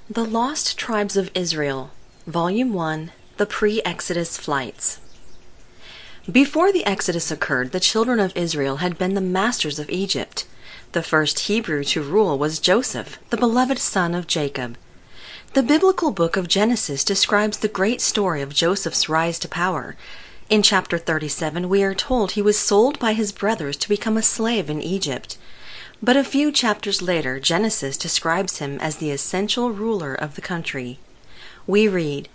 The Lost Tribes of Israel, Volume 1, The Pre-Exodus Flights. Before the Exodus occurred, the children of Israel had been the masters of Egypt. The first Hebrew to rule was Joseph, the beloved son of Jacob. The biblical book of Genesis describes the great story of Joseph's rise to power. In chapter 37, we are told he was sold by his brothers to become a slave in Egypt. But a few chapters later, Genesis describes him as the essential ruler of the country. We read,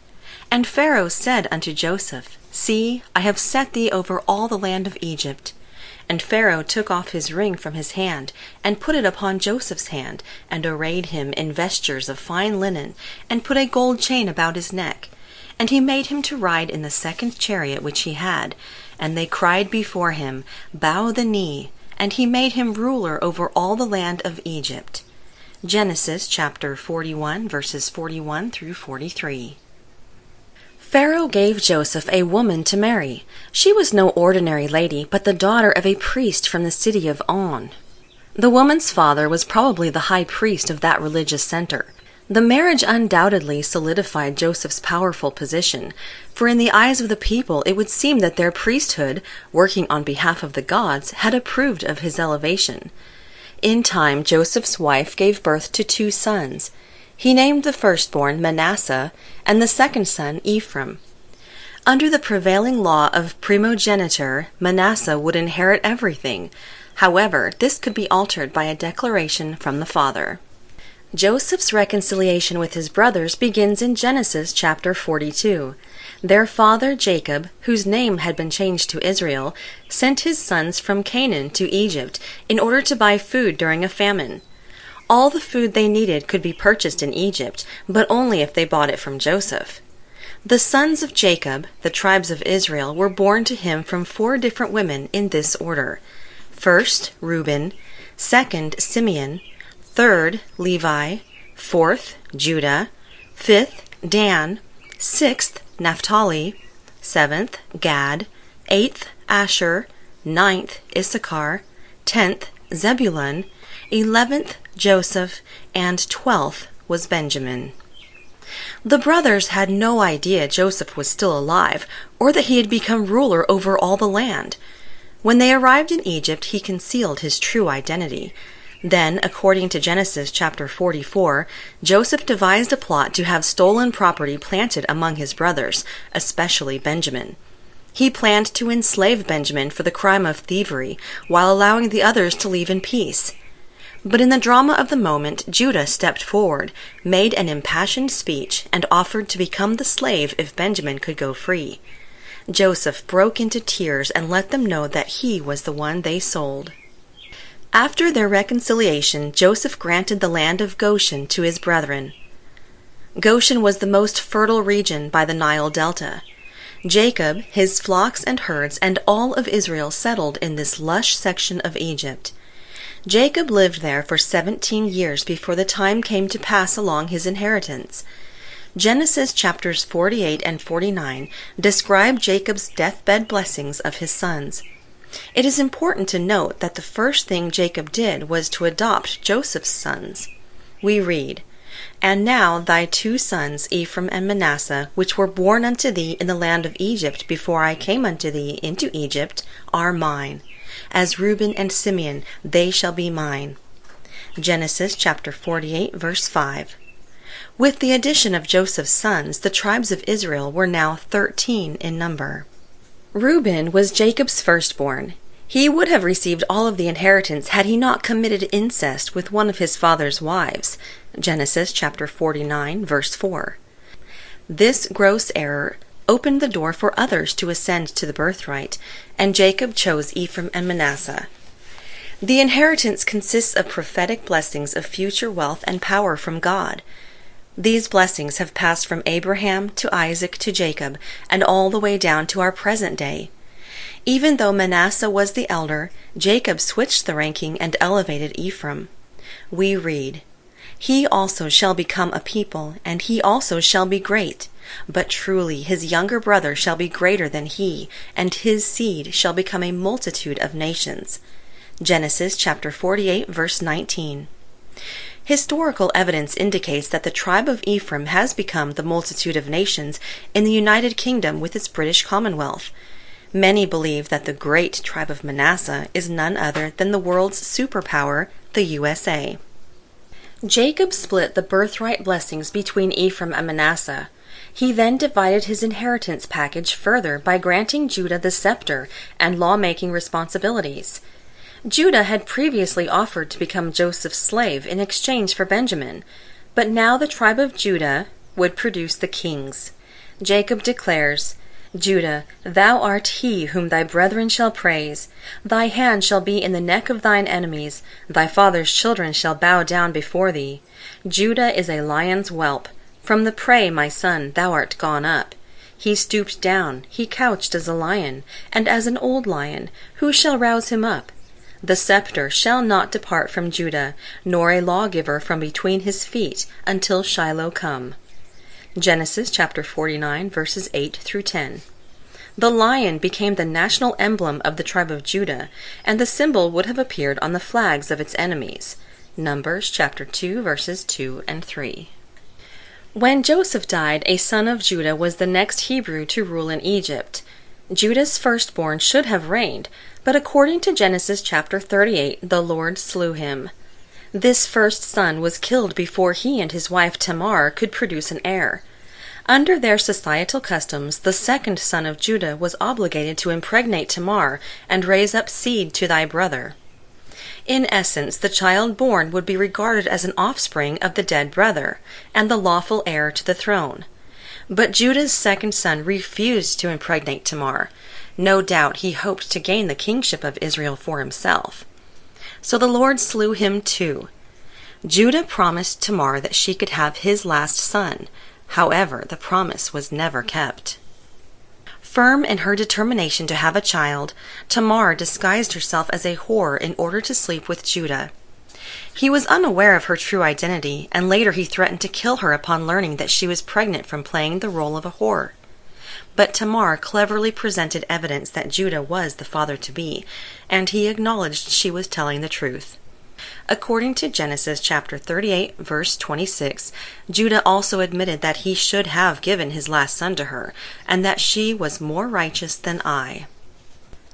"And Pharaoh said unto Joseph, See, I have set thee over all the land of Egypt. And Pharaoh took off his ring from his hand, and put it upon Joseph's hand, and arrayed him in vestures of fine linen, and put a gold chain about his neck. And he made him to ride in the second chariot which he had. And they cried before him, Bow the knee. And he made him ruler over all the land of Egypt." Genesis chapter 41, verses 41 through 43. Pharaoh gave Joseph a woman to marry. She was no ordinary lady, but the daughter of a priest from the city of On. The woman's father was probably the high priest of that religious center. The marriage undoubtedly solidified Joseph's powerful position, for in the eyes of the people it would seem that their priesthood, working on behalf of the gods, had approved of his elevation. In time, Joseph's wife gave birth to 2 sons. He named the firstborn Manasseh, and the second son Ephraim. Under the prevailing law of primogeniture, Manasseh would inherit everything. However, this could be altered by a declaration from the father. Joseph's reconciliation with his brothers begins in Genesis chapter 42. Their father Jacob, whose name had been changed to Israel, sent his sons from Canaan to Egypt in order to buy food during a famine. All the food they needed could be purchased in Egypt, but only if they bought it from Joseph. The sons of Jacob, the tribes of Israel, were born to him from 4 different women in this order. First, Reuben; second, Simeon; third, Levi; fourth, Judah; fifth, Dan; sixth, Naphtali; seventh, Gad; eighth, Asher; ninth, Issachar; 10th, Zebulun; 11th, Joseph; and 12th was Benjamin. The brothers had no idea Joseph was still alive, or that he had become ruler over all the land. When they arrived in Egypt, he concealed his true identity. Then, according to Genesis chapter 44, Joseph devised a plot to have stolen property planted among his brothers, especially Benjamin. He planned to enslave Benjamin for the crime of thievery, while allowing the others to leave in peace. But in the drama of the moment, Judah stepped forward, made an impassioned speech, and offered to become the slave if Benjamin could go free. Joseph broke into tears and let them know that he was the one they sold. After their reconciliation, Joseph granted the land of Goshen to his brethren. Goshen was the most fertile region by the Nile Delta. Jacob, his flocks and herds, and all of Israel settled in this lush section of Egypt. Jacob lived there for 17 years before the time came to pass along his inheritance. Genesis chapters 48 and 49 describe Jacob's deathbed blessings of his sons. It is important to note that the first thing Jacob did was to adopt Joseph's sons. We read, "And now thy 2 sons, Ephraim and Manasseh, which were born unto thee in the land of Egypt before I came unto thee into Egypt, are mine. As Reuben and Simeon, they shall be mine." Genesis chapter 48, verse 5. With the addition of Joseph's sons, the tribes of Israel were now 13 in number. Reuben was Jacob's firstborn. He would have received all of the inheritance had he not committed incest with one of his father's wives. Genesis chapter 49, verse 4. This gross error opened the door for others to ascend to the birthright, and Jacob chose Ephraim and Manasseh. The inheritance consists of prophetic blessings of future wealth and power from God. These blessings have passed from Abraham to Isaac to Jacob, and all the way down to our present day. Even though Manasseh was the elder, Jacob switched the ranking and elevated Ephraim. We read, "He also shall become a people, and he also shall be great. But truly his younger brother shall be greater than he, and his seed shall become a multitude of nations." Genesis chapter 48, verse 19. Historical evidence indicates that the tribe of Ephraim has become the multitude of nations in the United Kingdom with its British Commonwealth. Many believe that the great tribe of Manasseh is none other than the world's superpower, the USA. Jacob split the birthright blessings between Ephraim and Manasseh. He then divided his inheritance package further by granting Judah the scepter and lawmaking responsibilities. Judah had previously offered to become Joseph's slave in exchange for Benjamin, but now the tribe of Judah would produce the kings. Jacob declares, Judah, thou art he whom thy brethren shall praise. Thy hand shall be in the neck of thine enemies. Thy father's children shall bow down before thee. Judah is a lion's whelp. From the prey, my son, thou art gone up. He stooped down, he couched as a lion, and as an old lion. Who shall rouse him up? The scepter shall not depart from Judah, nor a lawgiver from between his feet, until Shiloh come. Genesis chapter 49, verses 8 through 10. The lion became the national emblem of the tribe of Judah, and the symbol would have appeared on the flags of its enemies. Numbers chapter 2, verses 2 and 3. When Joseph died, a son of Judah was the next Hebrew to rule in Egypt. Judah's firstborn should have reigned, but according to Genesis chapter 38, the Lord slew him. This first son was killed before he and his wife Tamar could produce an heir. Under their societal customs, the second son of Judah was obligated to impregnate Tamar and raise up seed to thy brother. In essence, the child born would be regarded as an offspring of the dead brother, and the lawful heir to the throne. But Judah's second son refused to impregnate Tamar. No doubt he hoped to gain the kingship of Israel for himself. So the Lord slew him too. Judah promised Tamar that she could have his last son. However, the promise was never kept. Firm in her determination to have a child, Tamar disguised herself as a whore in order to sleep with Judah. He was unaware of her true identity, and later he threatened to kill her upon learning that she was pregnant from playing the role of a whore. But Tamar cleverly presented evidence that Judah was the father-to-be, and he acknowledged she was telling the truth. According to Genesis chapter 38, verse 26, Judah also admitted that he should have given his last son to her, and that she was more righteous than I.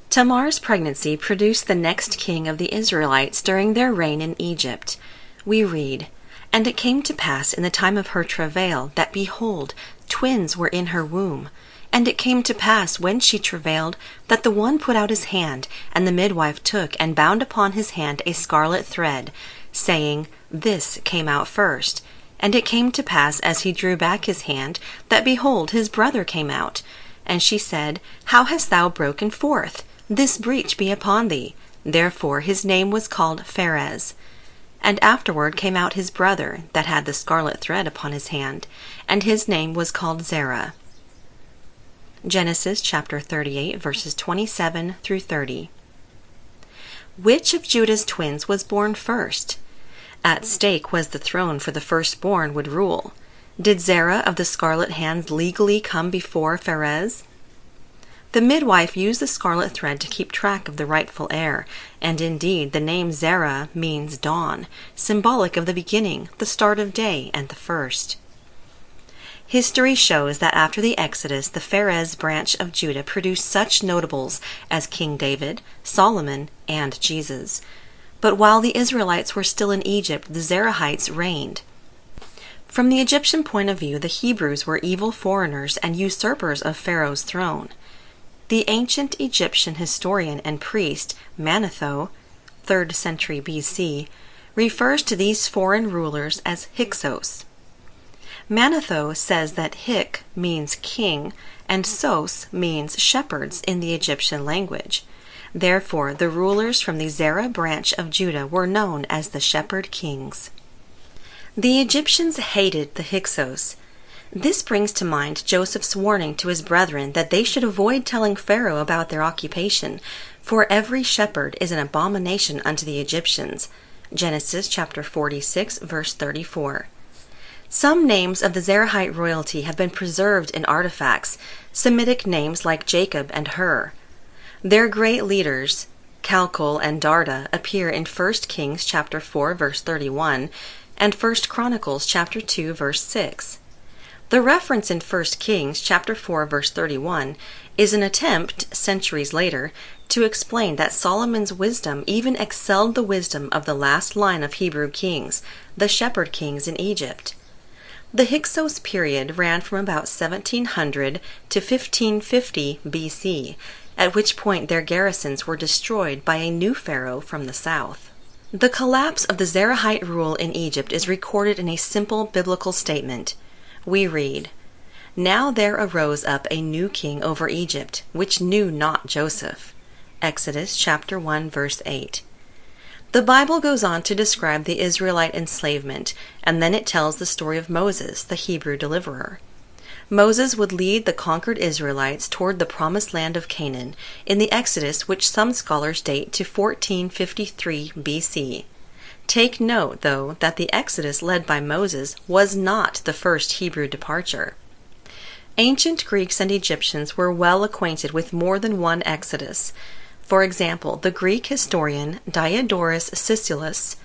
Tamar's pregnancy produced the next king of the Israelites during their reign in Egypt. We read, And it came to pass in the time of her travail, that, behold, twins were in her womb. And it came to pass, when she travailed, that the one put out his hand, and the midwife took and bound upon his hand a scarlet thread, saying, This came out first. And it came to pass, as he drew back his hand, that, behold, his brother came out. And she said, How hast thou broken forth? This breach be upon thee. Therefore his name was called Pharez. And afterward came out his brother, that had the scarlet thread upon his hand, and his name was called Zarah. Genesis chapter 38, verses 27 through 30. Which of Judah's twins was born first? At stake was the throne, for the firstborn would rule. Did Zarah of the scarlet hands legally come before Pharez? The midwife used the scarlet thread to keep track of the rightful heir, and indeed the name Zarah means dawn, symbolic of the beginning, the start of day, and the first. History shows that after the Exodus, the Pharez branch of Judah produced such notables as King David, Solomon, and Jesus. But while the Israelites were still in Egypt, the Zarahites reigned. From the Egyptian point of view, the Hebrews were evil foreigners and usurpers of Pharaoh's throne. The ancient Egyptian historian and priest Manetho, 3rd century BC, refers to these foreign rulers as Hyksos. Manetho says that Hyk means king and Sos means shepherds in the Egyptian language. Therefore, the rulers from the Zarah branch of Judah were known as the shepherd kings. The Egyptians hated the Hyksos. This brings to mind Joseph's warning to his brethren that they should avoid telling Pharaoh about their occupation, for every shepherd is an abomination unto the Egyptians. Genesis chapter 46, verse 34. Some names of the Zarahite royalty have been preserved in artifacts, Semitic names like Jacob and Hur. Their great leaders, Chalcol and Darda, appear in 1 Kings chapter 4, verse 31, and 1 Chronicles chapter 2 verse 6. The reference in 1 Kings chapter 4 verse 31 is an attempt, centuries later, to explain that Solomon's wisdom even excelled the wisdom of the last line of Hebrew kings, the shepherd kings in Egypt. The Hyksos period ran from about 1700 to 1550 BC, at which point their garrisons were destroyed by a new pharaoh from the south. The collapse of the Zarahite rule in Egypt is recorded in a simple biblical statement. We read, "Now there arose up a new king over Egypt, which knew not Joseph." Exodus chapter 1 verse 8. The Bible goes on to describe the Israelite enslavement, and then it tells the story of Moses, the Hebrew deliverer. Moses would lead the conquered Israelites toward the promised land of Canaan in the Exodus, which some scholars date to 1453 BC. Take note, though, that the Exodus led by Moses was not the first Hebrew departure. Ancient Greeks and Egyptians were well acquainted with more than one Exodus. For example, the Greek historian Diodorus Siculus,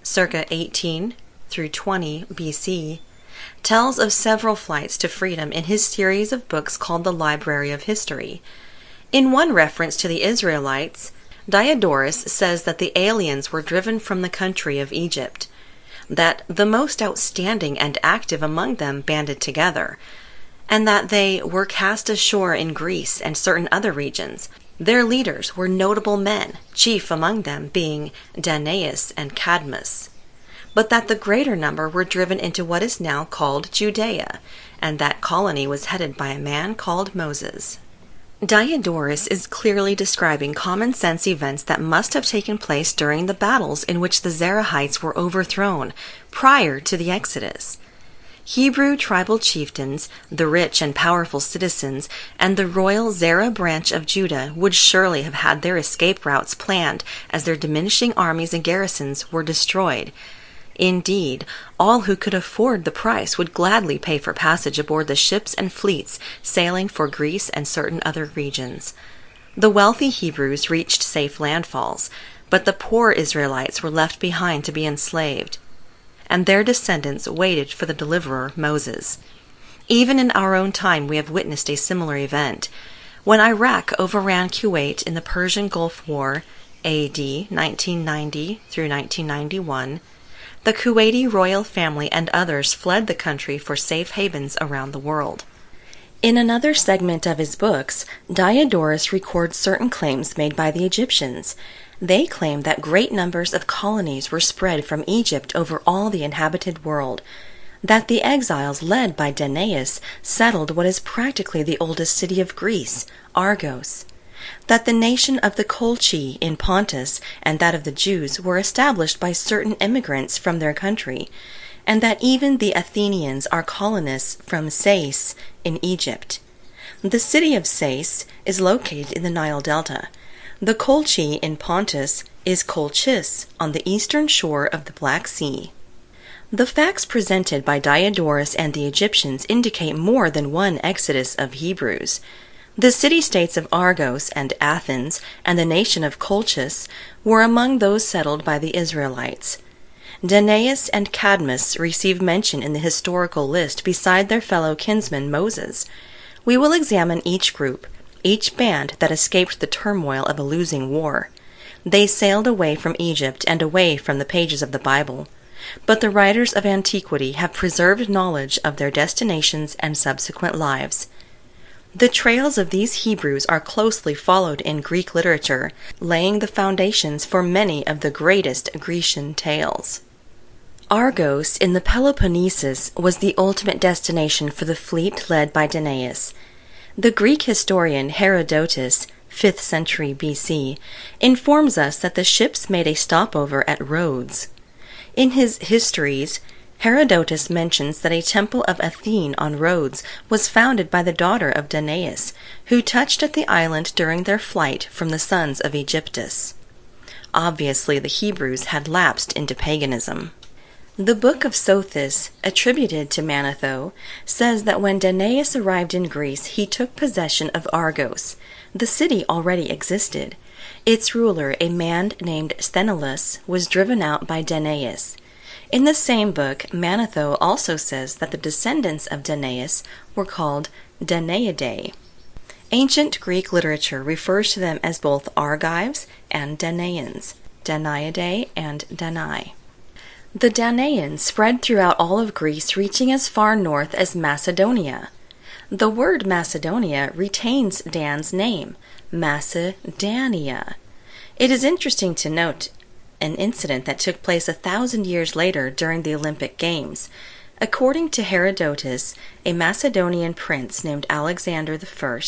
circa 18 through 20 BC, tells of several flights to freedom in his series of books called the Library of History. In one reference to the Israelites, Diodorus says that the aliens were driven from the country of Egypt, that the most outstanding and active among them banded together, and that they were cast ashore in Greece and certain other regions. Their leaders were notable men, chief among them being Danaus and Cadmus, but that the greater number were driven into what is now called Judea, and that colony was headed by a man called Moses. Diodorus is clearly describing common-sense events that must have taken place during the battles in which the Zarahites were overthrown prior to the Exodus. Hebrew tribal chieftains, the rich and powerful citizens, and the royal Zarah Branch of Judah would surely have had their escape routes planned as their diminishing armies and garrisons were destroyed. Indeed, all who could afford the price would gladly pay for passage aboard the ships and fleets sailing for Greece and certain other regions. The wealthy Hebrews reached safe landfalls, but the poor Israelites were left behind to be enslaved, and their descendants waited for the deliverer Moses. Even in our own time we have witnessed a similar event. When Iraq overran Kuwait in the Persian Gulf War, AD 1990 through 1991, the Kuwaiti royal family and others fled the country for safe havens around the world. In another segment of his books, Diodorus records certain claims made by the Egyptians. They claim that great numbers of colonies were spread from Egypt over all the inhabited world, that the exiles led by Danaus settled what is practically the oldest city of Greece, Argos, that the nation of the Colchi in Pontus and that of the Jews were established by certain immigrants from their country, and that even the Athenians are colonists from Sais in Egypt. The city of Sais is located in the Nile Delta. The Colchi in Pontus is Colchis on the eastern shore of the Black Sea. The facts presented by Diodorus and the Egyptians indicate more than one exodus of Hebrews. The city-states of Argos and Athens and the nation of Colchis were among those settled by the Israelites. Danaus and Cadmus receive mention in the historical list beside their fellow kinsman Moses. We will examine each group, each band that escaped the turmoil of a losing war. They sailed away from Egypt and away from the pages of the Bible, but the writers of antiquity have preserved knowledge of their destinations and subsequent lives. The trails of these Hebrews are closely followed in Greek literature, laying the foundations for many of the greatest Grecian tales. Argos in the Peloponnesus was the ultimate destination for the fleet led by Danaus. The Greek historian Herodotus, 5th century BC, informs us that the ships made a stopover at Rhodes. In his Histories, Herodotus mentions that a temple of Athene on Rhodes was founded by the daughter of Danaus, who touched at the island during their flight from the sons of Aegyptus. Obviously, the Hebrews had lapsed into paganism. The Book of Sothis, attributed to Manetho, says that when Danaus arrived in Greece, he took possession of Argos. The city already existed. Its ruler, a man named Sthenelus, was driven out by Danaus. In the same book, Manetho also says that the descendants of Danaus were called Danaidae. Ancient Greek literature refers to them as both Argives and Danaans, Danaidae and Danae. The Danaans spread throughout all of Greece, reaching as far north as Macedonia. The word Macedonia retains Dan's name, Macedania. It is interesting to note an incident that took place 1,000 years later during the Olympic Games. According to Herodotus, a Macedonian prince named Alexander I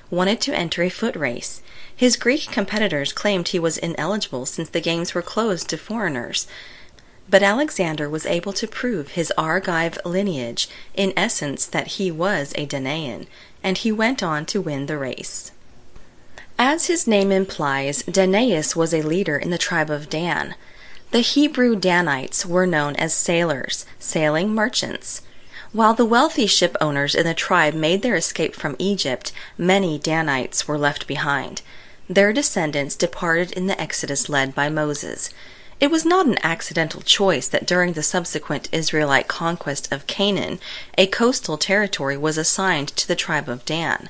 wanted to enter a foot race. His Greek competitors claimed he was ineligible since the games were closed to foreigners. But Alexander was able to prove his Argive lineage, in essence that he was a Danaan, and he went on to win the race. As his name implies, Danaus was a leader in the tribe of Dan. The Hebrew Danites were known as sailors, sailing merchants. While the wealthy ship owners in the tribe made their escape from Egypt, many Danites were left behind. Their descendants departed in the exodus led by Moses. It was not an accidental choice that during the subsequent Israelite conquest of Canaan, a coastal territory was assigned to the tribe of Dan.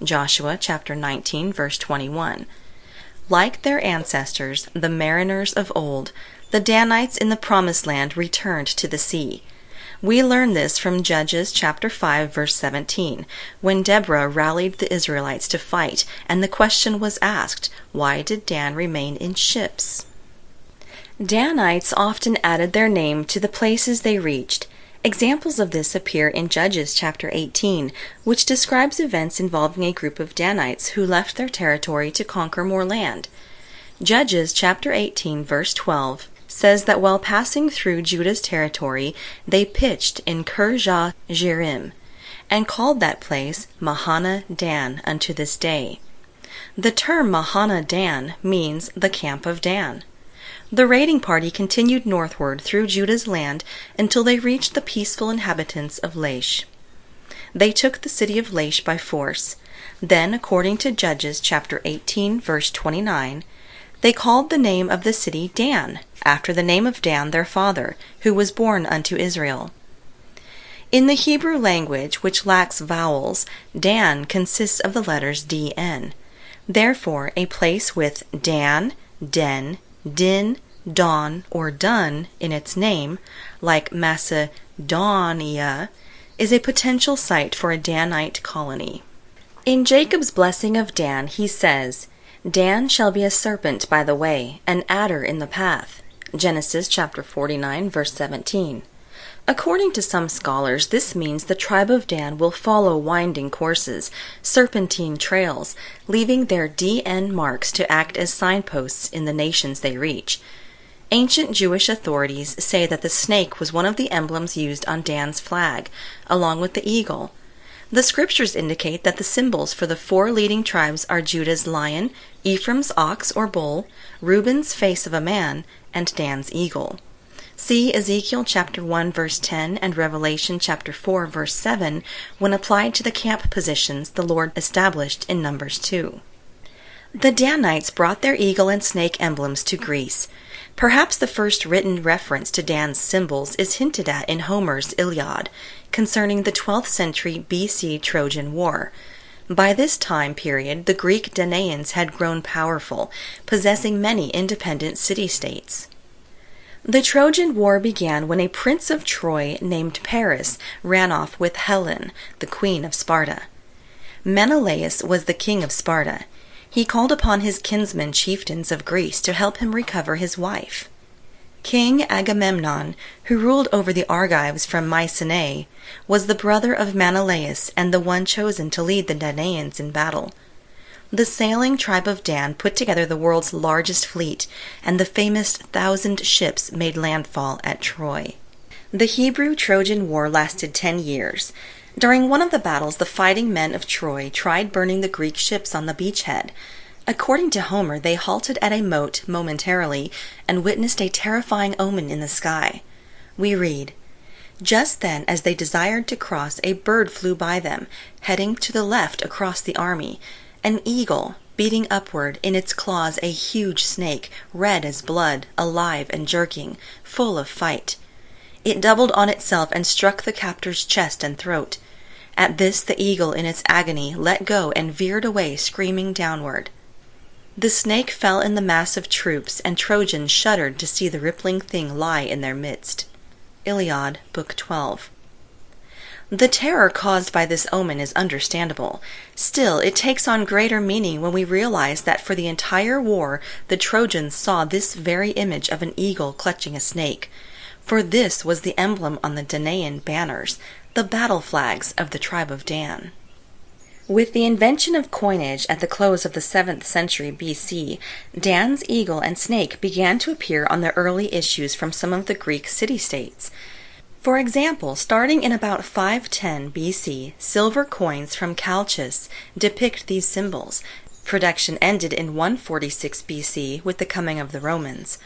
Joshua chapter 19, verse 21. Like their ancestors, the mariners of old, the Danites in the Promised Land returned to the sea. We learn this from Judges chapter 5, verse 17, when Deborah rallied the Israelites to fight, and the question was asked, why did Dan remain in ships? Danites often added their name to the places they reached. Examples of this appear in Judges chapter 18, which describes events involving a group of Danites who left their territory to conquer more land. Judges chapter 18, verse 12 says that while passing through Judah's territory, they pitched in Kirjath-jearim, and called that place Mahana Dan unto this day. The term Mahana Dan means the camp of Dan. The raiding party continued northward through Judah's land until they reached the peaceful inhabitants of Laish. They took the city of Laish by force. Then, according to Judges chapter 18, verse 29, they called the name of the city Dan, after the name of Dan their father, who was born unto Israel. In the Hebrew language, which lacks vowels, Dan consists of the letters DN. Therefore, a place with Dan, Den, Din, Don, or Dun in its name, like Macedonia, is a potential site for a Danite colony. In Jacob's blessing of Dan, he says, Dan shall be a serpent by the way, an adder in the path. Genesis chapter 49, verse 17. According to some scholars, this means the tribe of Dan will follow winding courses, serpentine trails, leaving their DN marks to act as signposts in the nations they reach. Ancient Jewish authorities say that the snake was one of the emblems used on Dan's flag, along with the eagle. The scriptures indicate that the symbols for the four leading tribes are Judah's lion, Ephraim's ox or bull, Reuben's face of a man, and Dan's eagle. See Ezekiel chapter 1 verse 10 and Revelation chapter 4 verse 7 when applied to the camp positions the Lord established in Numbers 2. The Danites brought their eagle and snake emblems to Greece. Perhaps the first written reference to Dan's symbols is hinted at in Homer's Iliad, concerning the 12th century BC Trojan War. By this time period, the Greek Danaans had grown powerful, possessing many independent city-states. The Trojan War began when a prince of Troy named Paris ran off with Helen, the queen of Sparta. Menelaus was the king of Sparta. He called upon his kinsmen chieftains of Greece to help him recover his wife. King Agamemnon, who ruled over the Argives from Mycenae, was the brother of Menelaus and the one chosen to lead the Danaans in battle. The sailing tribe of Dan put together the world's largest fleet, and the famous 1,000 ships made landfall at Troy. The Hebrew Trojan War lasted 10 years. During one of the battles, the fighting men of Troy tried burning the Greek ships on the beachhead. According to Homer, they halted at a moat momentarily and witnessed a terrifying omen in the sky. We read, "Just then, as they desired to cross, a bird flew by them, heading to the left across the army. An eagle, beating upward, in its claws a huge snake, red as blood, alive and jerking, full of fight. It doubled on itself and struck the captor's chest and throat. At this the eagle in its agony let go and veered away, screaming downward. The snake fell in the mass of troops, and Trojans shuddered to see the rippling thing lie in their midst. Iliad, Book 12. The terror caused by this omen is understandable. Still, it takes on greater meaning when we realize that for the entire war the Trojans saw this very image of an eagle clutching a snake, for this was the emblem on the Danaan banners, the battle flags of the tribe of Dan. With the invention of coinage at the close of the 7th century BC, Dan's eagle and snake began to appear on the early issues from some of the Greek city-states. For example, starting in about 510 BC, silver coins from Chalcos depict these symbols. Production ended in 146 BC with the coming of the Romans.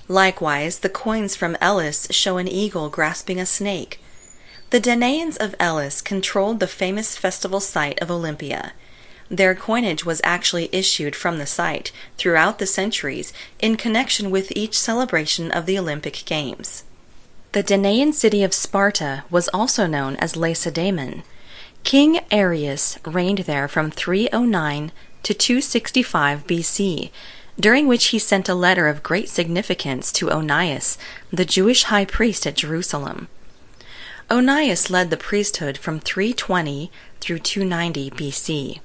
Likewise, the coins from Elis show an eagle grasping a snake. The Danaans of Elis controlled the famous festival site of Olympia. Their coinage was actually issued from the site throughout the centuries in connection with each celebration of the Olympic Games. The Danaan city of Sparta was also known as Lacedaemon. King Arius reigned there from 309 to 265 BC, during which he sent a letter of great significance to Onias, the Jewish high priest at Jerusalem. Onias led the priesthood from 320 through 290 BC.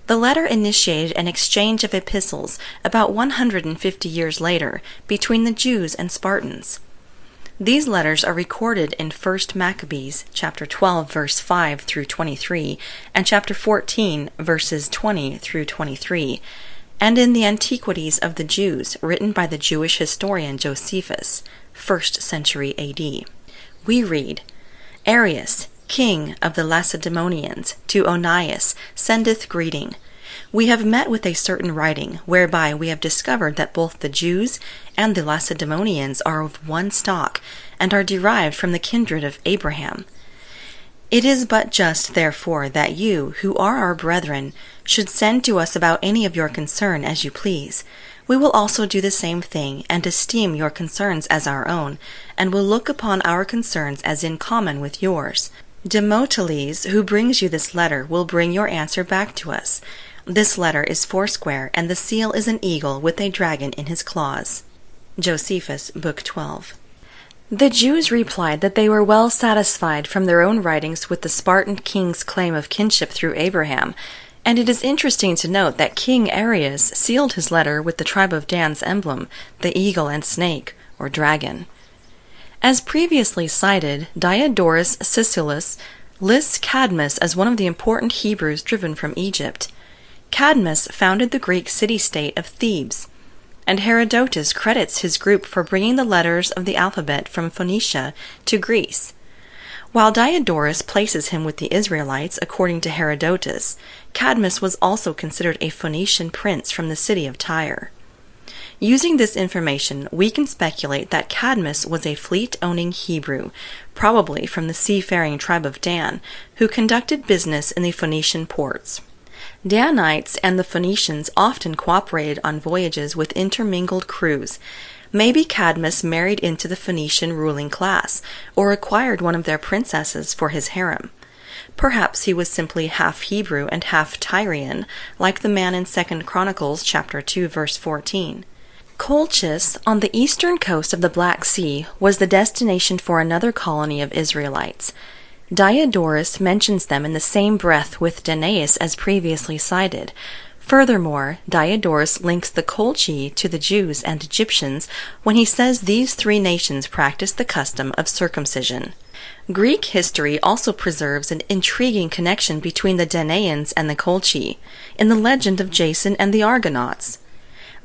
The letter initiated an exchange of epistles about 150 years later between the Jews and Spartans. These letters are recorded in 1 Maccabees, chapter 12, verse 5 through 23, and chapter 14, verses 20 through 23, and in the Antiquities of the Jews, written by the Jewish historian Josephus, 1st century AD. We read, Arius, king of the Lacedaemonians, to Onias, sendeth greeting. We have met with a certain writing, whereby we have discovered that both the Jews and the Lacedaemonians are of one stock, and are derived from the kindred of Abraham. It is but just, therefore, that you, who are our brethren, should send to us about any of your concern as you please. We will also do the same thing, and esteem your concerns as our own, and will look upon our concerns as in common with yours. Demoteles, who brings you this letter, will bring your answer back to us. This letter is foursquare, and the seal is an eagle with a dragon in his claws. Josephus, Book 12. The Jews replied that they were well satisfied from their own writings with the Spartan king's claim of kinship through Abraham, and it is interesting to note that King Arius sealed his letter with the tribe of Dan's emblem, the eagle and snake, or dragon. As previously cited, Diodorus Siculus lists Cadmus as one of the important Hebrews driven from Egypt. Cadmus founded the Greek city-state of Thebes, and Herodotus credits his group for bringing the letters of the alphabet from Phoenicia to Greece. While Diodorus places him with the Israelites according to Herodotus, Cadmus was also considered a Phoenician prince from the city of Tyre. Using this information, we can speculate that Cadmus was a fleet-owning Hebrew, probably from the seafaring tribe of Dan, who conducted business in the Phoenician ports. Danites and the Phoenicians often cooperated on voyages with intermingled crews. Maybe Cadmus married into the Phoenician ruling class, or acquired one of their princesses for his harem. Perhaps he was simply half Hebrew and half Tyrian, like the man in 2 Chronicles chapter 2, verse 14. Colchis, on the eastern coast of the Black Sea, was the destination for another colony of Israelites. Diodorus mentions them in the same breath with Danaus as previously cited. Furthermore, Diodorus links the Colchi to the Jews and Egyptians when he says these three nations practiced the custom of circumcision. Greek history also preserves an intriguing connection between the Danaans and the Colchi in the legend of Jason and the Argonauts.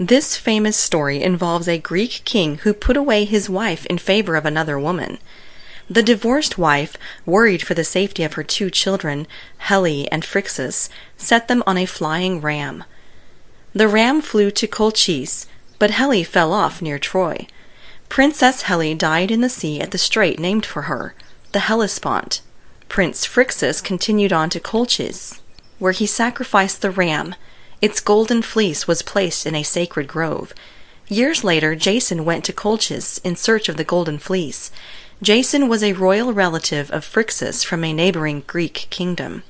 This famous story involves a Greek king who put away his wife in favor of another woman. The divorced wife, worried for the safety of her two children, Helle and Phrixus, set them on a flying ram. The ram flew to Colchis, but Helle fell off near Troy. Princess Helle died in the sea at the strait named for her, the Hellespont. Prince Phrixus continued on to Colchis, where he sacrificed the ram. Its golden fleece was placed in a sacred grove. Years later, Jason went to Colchis in search of the golden fleece. Jason was a royal relative of Hyksos from a neighboring Greek kingdom.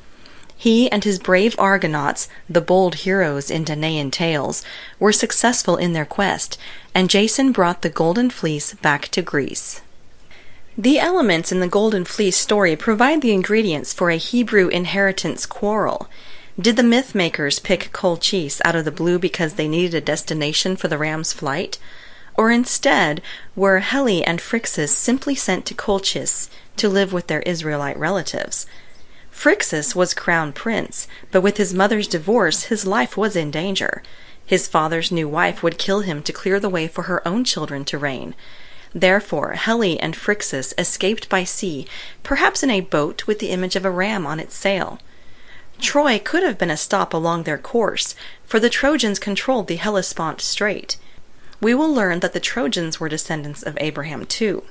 He and his brave Argonauts, the bold heroes in Danaan tales, were successful in their quest, and Jason brought the Golden Fleece back to Greece. The elements in the Golden Fleece story provide the ingredients for a Hebrew inheritance quarrel. Did the myth-makers pick Colchis out of the blue because they needed a destination for the ram's flight? Or instead, were Heli and Phrixus simply sent to Colchis to live with their Israelite relatives? Phrixus was crown prince, but with his mother's divorce, his life was in danger. His father's new wife would kill him to clear the way for her own children to reign. Therefore, Heli and Phrixus escaped by sea, perhaps in a boat with the image of a ram on its sail. Troy could have been a stop along their course, for the Trojans controlled the Hellespont Strait. We will learn that the Trojans were descendants of Abraham too.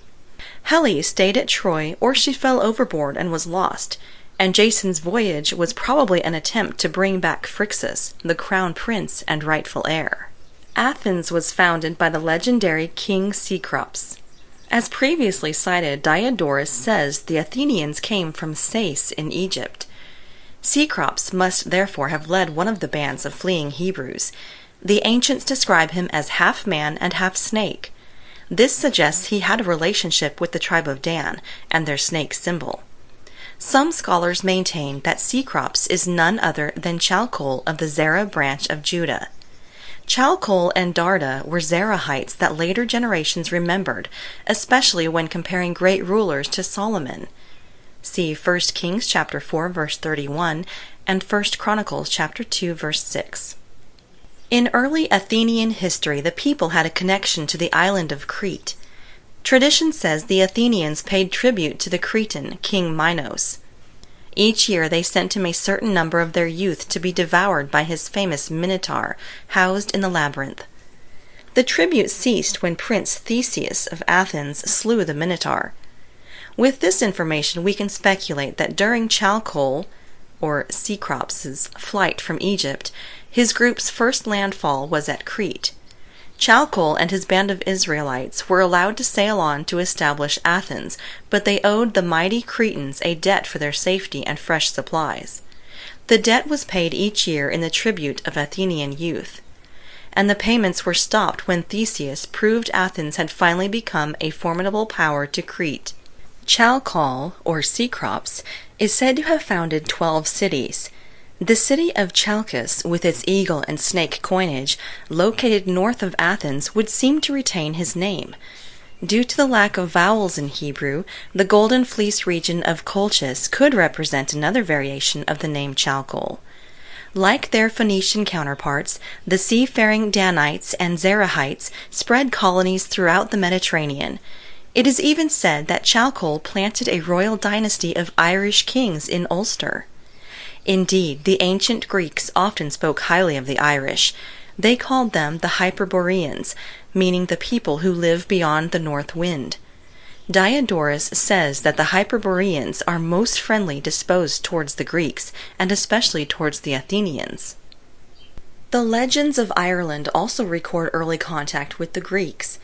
Heli stayed at Troy, or she fell overboard and was lost, and Jason's voyage was probably an attempt to bring back Phrixus, the crown prince and rightful heir. Athens was founded by the legendary King Cecrops. As previously cited, Diodorus says the Athenians came from Sais in Egypt. Cecrops must therefore have led one of the bands of fleeing Hebrews. The ancients describe him as half man and half snake. This suggests he had a relationship with the tribe of Dan and their snake symbol. Some scholars maintain that Cecrops is none other than Chalcol of the Zarah Branch of Judah. Chalcol and Darda were Zarahites that later generations remembered, especially when comparing great rulers to Solomon. See 1 Kings chapter 4 verse 31 and 1 Chronicles chapter 2 verse 6. In early Athenian history, the people had a connection to the island of Crete. Tradition says the Athenians paid tribute to the Cretan king Minos. Each year they sent him a certain number of their youth to be devoured by his famous Minotaur, housed in the labyrinth. The tribute ceased when Prince Theseus of Athens slew the Minotaur. With this information we can speculate that during Chalcol, or Cecrops' flight from Egypt, his group's first landfall was at Crete. Chalcol and his band of Israelites were allowed to sail on to establish Athens, but they owed the mighty Cretans a debt for their safety and fresh supplies. The debt was paid each year in the tribute of Athenian youth, and the payments were stopped when Theseus proved Athens had finally become a formidable power to Crete. Chalcol, or Cecrops, is said to have founded 12 cities. The city of Chalcos, with its eagle and snake coinage, located north of Athens, would seem to retain his name. Due to the lack of vowels in Hebrew, the Golden Fleece region of Colchis could represent another variation of the name Chalcol. Like their Phoenician counterparts, the seafaring Danites and Zarahites spread colonies throughout the Mediterranean. It is even said that Chalcol planted a royal dynasty of Irish kings in Ulster. Indeed, the ancient Greeks often spoke highly of the Irish. They called them the Hyperboreans, meaning the people who live beyond the north wind. Diodorus says that the Hyperboreans are most friendly disposed towards the Greeks, and especially towards the Athenians. The legends of Ireland also record early contact with the Greeks.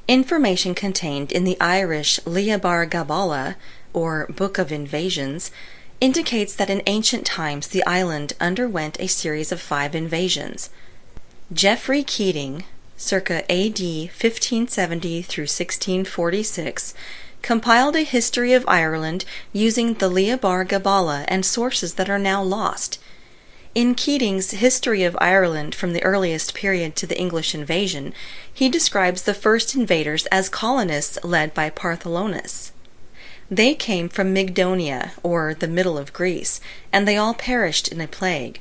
Information contained in the Irish Liabar Gabala, or Book of Invasions, indicates that in ancient times the island underwent a series of 5 invasions. Geoffrey Keating, circa AD 1570 through 1646, compiled a history of Ireland using the Liabar Gabala and sources that are now lost. In Keating's History of Ireland from the earliest period to the English invasion, he describes the first invaders as colonists led by Partholonus. They came from Mygdonia, or the middle of Greece, and they all perished in a plague.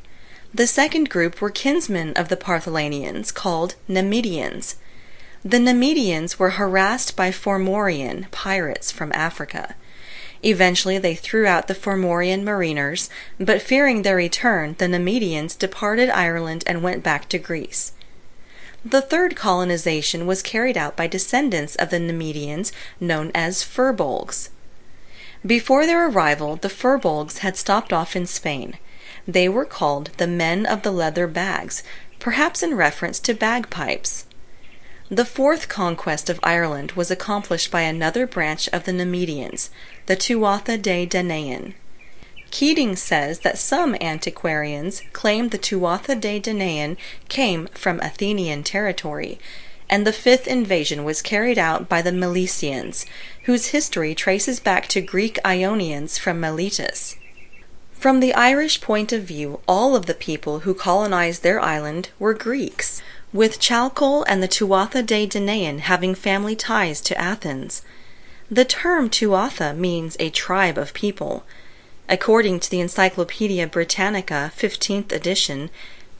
The second group were kinsmen of the Partholonians, called Numidians. The Numidians were harassed by Fomorian pirates from Africa. Eventually they threw out the Fomorian mariners, but fearing their return, the Numidians departed Ireland and went back to Greece. The third colonization was carried out by descendants of the Numidians, known as Firbolgs. Before their arrival, the Firbolgs had stopped off in Spain. They were called the men of the leather bags, perhaps in reference to bagpipes. The fourth conquest of Ireland was accomplished by another branch of the Numidians, the Tuatha D Danann. Keating says that some antiquarians claim the Tuatha D Danann came from Athenian territory, and the fifth invasion was carried out by the Milesians, whose history traces back to Greek Ionians from Miletus. From the Irish point of view, all of the people who colonized their island were Greeks, with Chalcol and the Tuatha D Danann having family ties to Athens. The term Tuatha means a tribe of people. According to the Encyclopaedia Britannica 15th edition,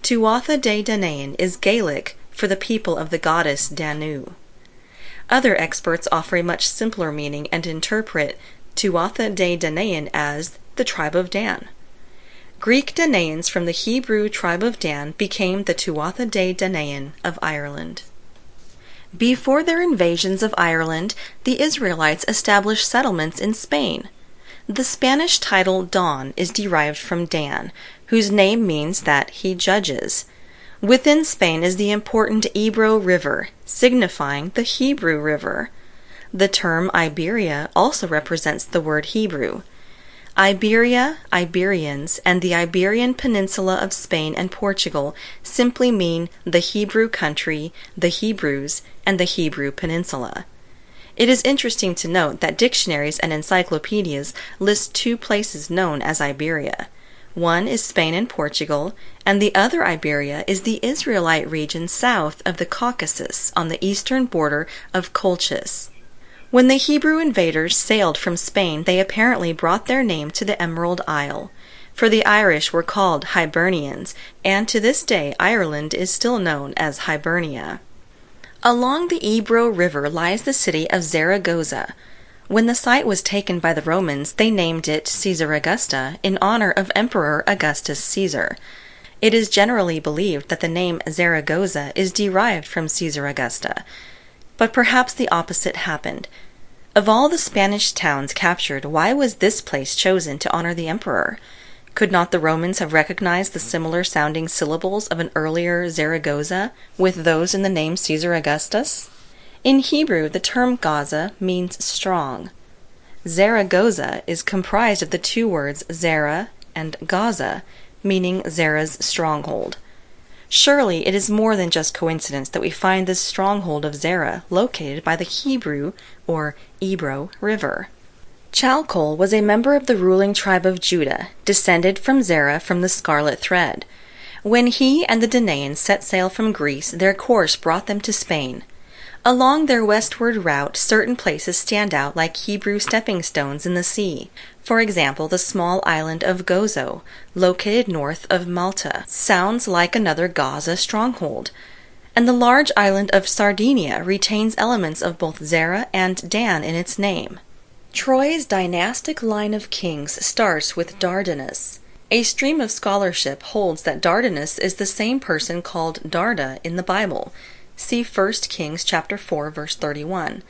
Tuatha D Danann is Gaelic for the people of the goddess Danu. Other experts offer a much simpler meaning and interpret Tuatha D Danann as the tribe of Dan. Greek Danaans from the Hebrew tribe of Dan became the Tuatha D Danann of Ireland. Before their invasions of Ireland, the Israelites established settlements in Spain. The Spanish title Don is derived from Dan, whose name means that he judges. Within Spain is the important Ebro River, signifying the Hebrew River. The term Iberia also represents the word Hebrew. Iberia, Iberians, and the Iberian Peninsula of Spain and Portugal simply mean the Hebrew country, the Hebrews, and the Hebrew Peninsula. It is interesting to note that dictionaries and encyclopedias list two places known as Iberia. One is Spain and Portugal, and the other Iberia is the Israelite region south of the Caucasus on the eastern border of Colchis. When the Hebrew invaders sailed from Spain, they apparently brought their name to the Emerald Isle, for the Irish were called Hibernians, and to this day Ireland is still known as Hibernia. Along the Ebro River lies the city of Zaragoza. When the site was taken by the Romans, they named it Caesar Augusta in honor of Emperor Augustus Caesar. It is generally believed that the name Zaragoza is derived from Caesar Augusta, but perhaps the opposite happened. Of all the Spanish towns captured, why was this place chosen to honor the emperor? Could not the Romans have recognized the similar-sounding syllables of an earlier Zaragoza with those in the name Caesar Augustus? In Hebrew, the term Gaza means strong. Zaragoza is comprised of the two words Zarah and Gaza, meaning Zerah's stronghold. Surely it is more than just coincidence that we find this stronghold of Zarah located by the Hebrew, or Ebro, River. Chalcol was a member of the ruling tribe of Judah, descended from Zarah from the scarlet thread. When he and the Danaans set sail from Greece, their course brought them to Spain. Along their westward route, certain places stand out like Hebrew stepping stones in the sea. For example, the small island of Gozo, located north of Malta, sounds like another Gaza stronghold. And the large island of Sardinia retains elements of both Zarah and Dan in its name. Troy's dynastic line of kings starts with Dardanus. A stream of scholarship holds that Dardanus is the same person called Darda in the Bible. See 1 Kings chapter 4, verse 31.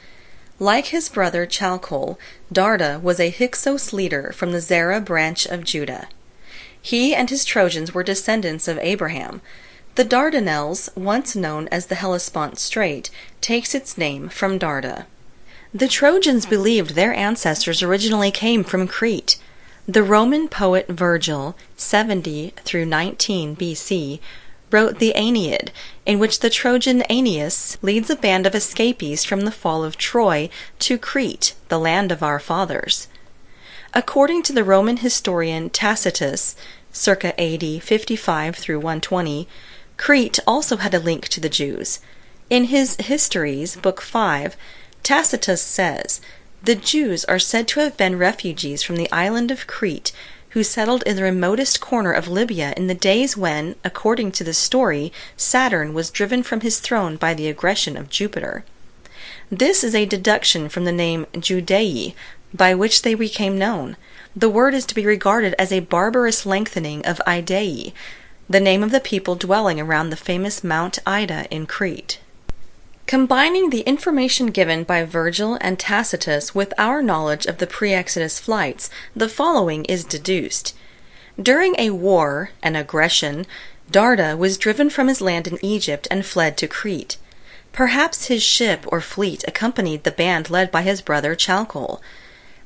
Like his brother Chalcol, Darda was a Hyksos leader from the Zarah Branch of Judah. He and his Trojans were descendants of Abraham. The Dardanelles, once known as the Hellespont Strait, takes its name from Darda. The Trojans believed their ancestors originally came from Crete. The Roman poet Virgil, 70 through 19 BC, wrote the Aeneid, in which the Trojan Aeneas leads a band of escapees from the fall of Troy to Crete, the land of our fathers. According to the Roman historian Tacitus, circa AD 55 through 120, Crete also had a link to the Jews. In his Histories, Book 5, Tacitus says, "The Jews are said to have been refugees from the island of Crete, who settled in the remotest corner of Libya in the days when, according to the story, Saturn was driven from his throne by the aggression of Jupiter." This is a deduction from the name Judei, by which they became known. The word is to be regarded as a barbarous lengthening of Idei, the name of the people dwelling around the famous Mount Ida in Crete. Combining the information given by Virgil and Tacitus with our knowledge of the pre-Exodus flights, the following is deduced. During a war, an aggression, Darda was driven from his land in Egypt and fled to Crete. Perhaps his ship or fleet accompanied the band led by his brother Chalcol.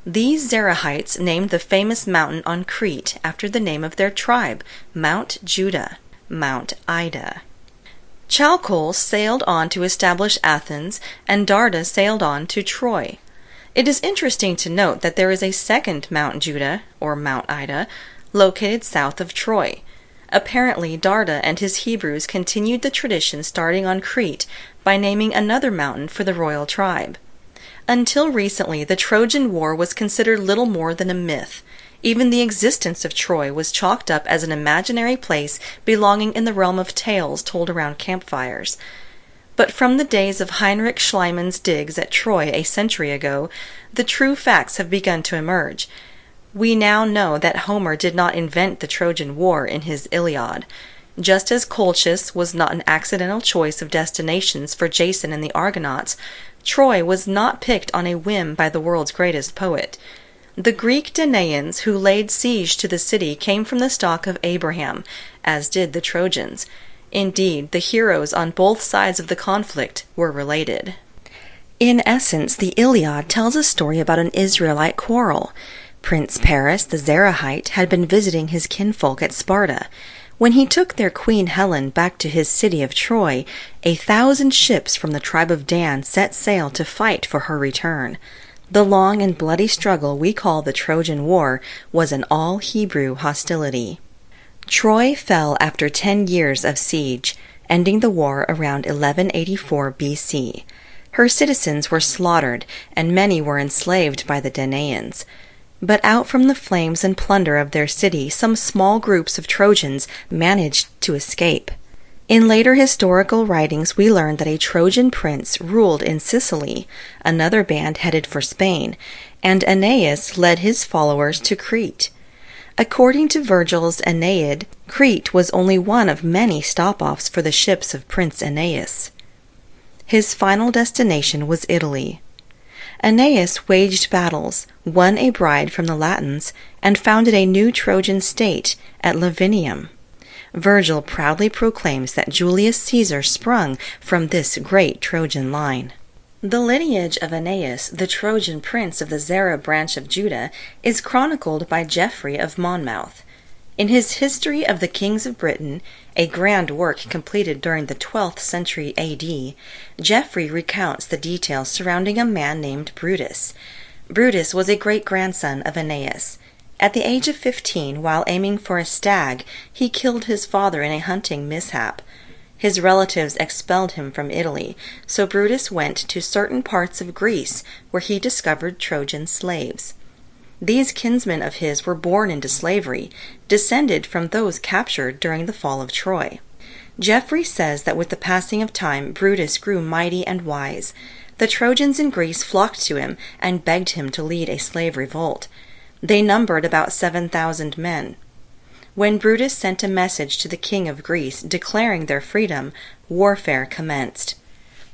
These Zarahites named the famous mountain on Crete after the name of their tribe, Mount Judah, Mount Ida. Chalcol sailed on to establish Athens, and Darda sailed on to Troy. It is interesting to note that there is a second Mount Judah, or Mount Ida, located south of Troy. Apparently, Darda and his Hebrews continued the tradition starting on Crete by naming another mountain for the royal tribe. Until recently, the Trojan War was considered little more than a myth. Even the existence of Troy was chalked up as an imaginary place belonging in the realm of tales told around campfires. But from the days of Heinrich Schliemann's digs at Troy a century ago, the true facts have begun to emerge. We now know that Homer did not invent the Trojan War in his Iliad. Just as Colchis was not an accidental choice of destinations for Jason and the Argonauts, Troy was not picked on a whim by the world's greatest poet. The Greek Danaans who laid siege to the city came from the stock of Abraham, as did the Trojans. Indeed, the heroes on both sides of the conflict were related. In essence, the Iliad tells a story about an Israelite quarrel. Prince Paris, the Zarahite, had been visiting his kinfolk at Sparta. When he took their queen Helen back to his city of Troy, 1,000 ships from the tribe of Dan set sail to fight for her return. The long and bloody struggle we call the Trojan War was an all-Hebrew hostility. Troy fell after 10 years of siege, ending the war around 1184 BC. Her citizens were slaughtered, and many were enslaved by the Danaans. But out from the flames and plunder of their city, some small groups of Trojans managed to escape. In later historical writings, we learn that a Trojan prince ruled in Sicily, another band headed for Spain, and Aeneas led his followers to Crete. According to Virgil's Aeneid, Crete was only one of many stop-offs for the ships of Prince Aeneas. His final destination was Italy. Aeneas waged battles, won a bride from the Latins, and founded a new Trojan state at Lavinium. Virgil proudly proclaims that Julius Caesar sprung from this great Trojan line. The lineage of Aeneas, the Trojan prince of the Zarah Branch of Judah, is chronicled by Geoffrey of Monmouth. In his History of the Kings of Britain, a grand work completed during the 12th century A.D., Geoffrey recounts the details surrounding a man named Brutus. Brutus was a great-grandson of Aeneas. At the age of 15, while aiming for a stag, he killed his father in a hunting mishap. His relatives expelled him from Italy, so Brutus went to certain parts of Greece, where he discovered Trojan slaves. These kinsmen of his were born into slavery, descended from those captured during the fall of Troy. Geoffrey says that with the passing of time, Brutus grew mighty and wise. The Trojans in Greece flocked to him and begged him to lead a slave revolt. They numbered about 7,000 men. When Brutus sent a message to the king of Greece declaring their freedom, warfare commenced.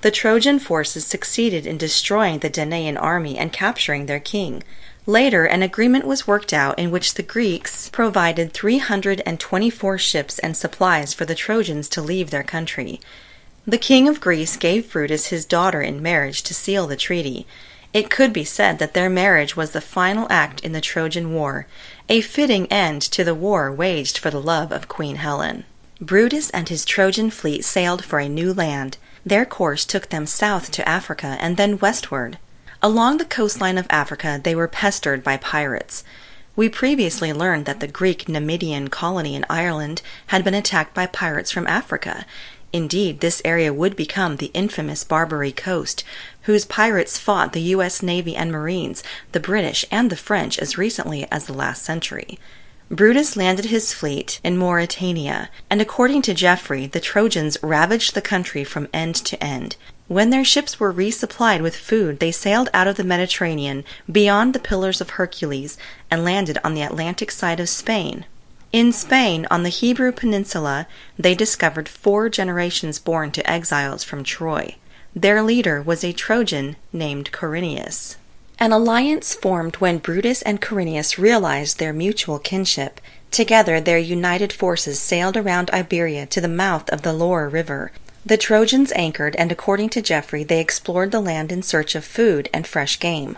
The Trojan forces succeeded in destroying the Danaan army and capturing their king. Later, an agreement was worked out in which the Greeks provided 324 ships and supplies for the Trojans to leave their country. The king of Greece gave Brutus his daughter in marriage to seal the treaty. It could be said that their marriage was the final act in the Trojan War, a fitting end to the war waged for the love of Queen Helen. Brutus and his Trojan fleet sailed for a new land. Their course took them south to Africa and then westward. Along the coastline of Africa, they were pestered by pirates. We previously learned that the Greek Numidian colony in Ireland had been attacked by pirates from Africa. Indeed, this area would become the infamous Barbary Coast, whose pirates fought the U.S. Navy and Marines, the British, and the French as recently as the last century. Brutus landed his fleet in Mauritania, and according to Geoffrey, the Trojans ravaged the country from end to end. When their ships were resupplied with food, they sailed out of the Mediterranean, beyond the Pillars of Hercules, and landed on the Atlantic side of Spain. In Spain, on the Hebrew Peninsula, they discovered 4 generations born to exiles from Troy. Their leader was a Trojan named Corineus. An alliance formed when Brutus and Corineus realized their mutual kinship. Together, their united forces sailed around Iberia to the mouth of the Loire River. The Trojans anchored, and according to Geoffrey, they explored the land in search of food and fresh game.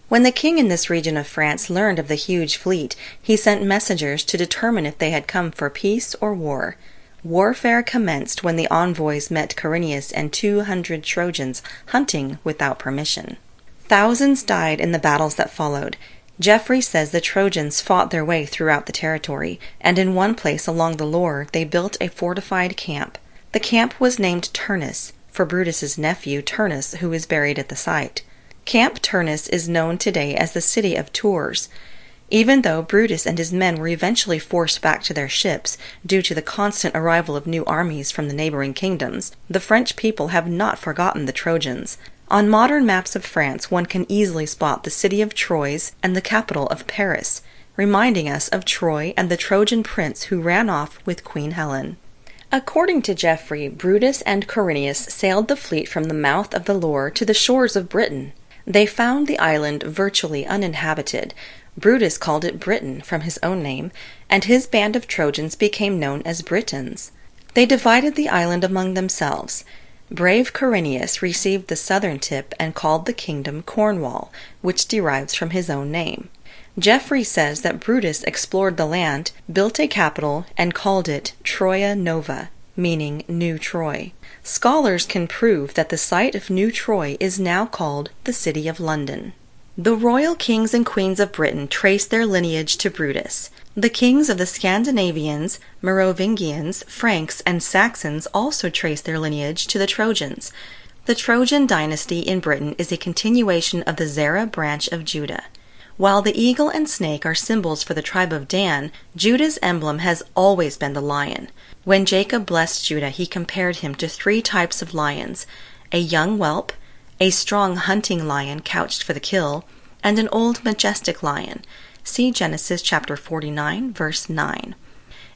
When the king in this region of France learned of the huge fleet, he sent messengers to determine if they had come for peace or war. Warfare commenced when the envoys met Corineus and 200 Trojans hunting without permission. Thousands died in the battles that followed. Geoffrey says the Trojans fought their way throughout the territory, and in one place along the Loire they built a fortified camp. The camp was named Turnus, for Brutus's nephew Turnus, who is buried at the site. Camp Turnus is known today as the city of Tours. Even though Brutus and his men were eventually forced back to their ships due to the constant arrival of new armies from the neighboring kingdoms, the French people have not forgotten the Trojans. On modern maps of France, one can easily spot the city of Troyes and the capital of Paris, reminding us of Troy and the Trojan prince who ran off with Queen Helen. According to Geoffrey, Brutus and Corineus sailed the fleet from the mouth of the Loire to the shores of Britain. They found the island virtually uninhabited. Brutus called it Britain from his own name, and his band of Trojans became known as Britons. They divided the island among themselves. Brave Corineus received the southern tip and called the kingdom Cornwall, which derives from his own name. Geoffrey says that Brutus explored the land, built a capital, and called it Troia Nova, meaning New Troy. Scholars can prove that the site of New Troy is now called the City of London. The royal kings and queens of Britain trace their lineage to Brutus. The kings of the Scandinavians, Merovingians, Franks, and Saxons also trace their lineage to the Trojans. The Trojan dynasty in Britain is a continuation of the Zarah Branch of Judah. While the eagle and snake are symbols for the tribe of Dan, Judah's emblem has always been the lion. When Jacob blessed Judah, he compared him to 3 types of lions: a young whelp, a strong hunting lion couched for the kill, and an old majestic lion. See Genesis chapter 49, verse 9.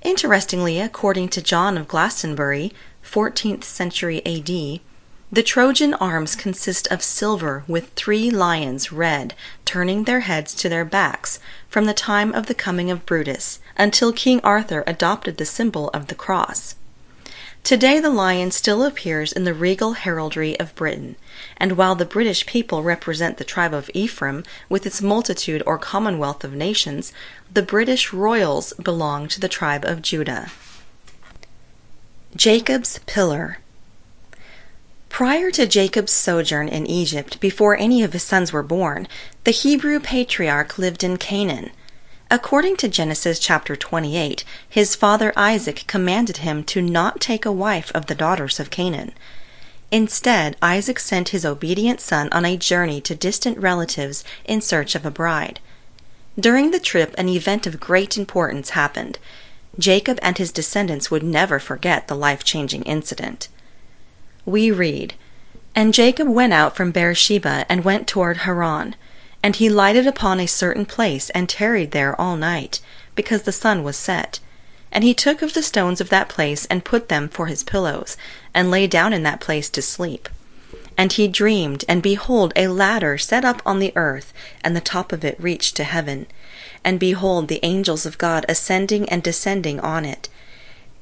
Interestingly, according to John of Glastonbury, 14th century A.D., the Trojan arms consist of silver with 3 lions red, turning their heads to their backs, from the time of the coming of Brutus, until King Arthur adopted the symbol of the cross. Today the lion still appears in the regal heraldry of Britain, and while the British people represent the tribe of Ephraim with its multitude or commonwealth of nations, the British royals belong to the tribe of Judah. Jacob's Pillar. Prior to Jacob's sojourn in Egypt, before any of his sons were born, the Hebrew patriarch lived in Canaan. According to Genesis chapter 28, his father Isaac commanded him to not take a wife of the daughters of Canaan. Instead, Isaac sent his obedient son on a journey to distant relatives in search of a bride. During the trip, an event of great importance happened. Jacob and his descendants would never forget the life-changing incident. We read, "And Jacob went out from Beersheba and went toward Haran. And he lighted upon a certain place, and tarried there all night, because the sun was set. And he took of the stones of that place, and put them for his pillows, and lay down in that place to sleep. And he dreamed, and behold, a ladder set up on the earth, and the top of it reached to heaven. And behold, the angels of God ascending and descending on it.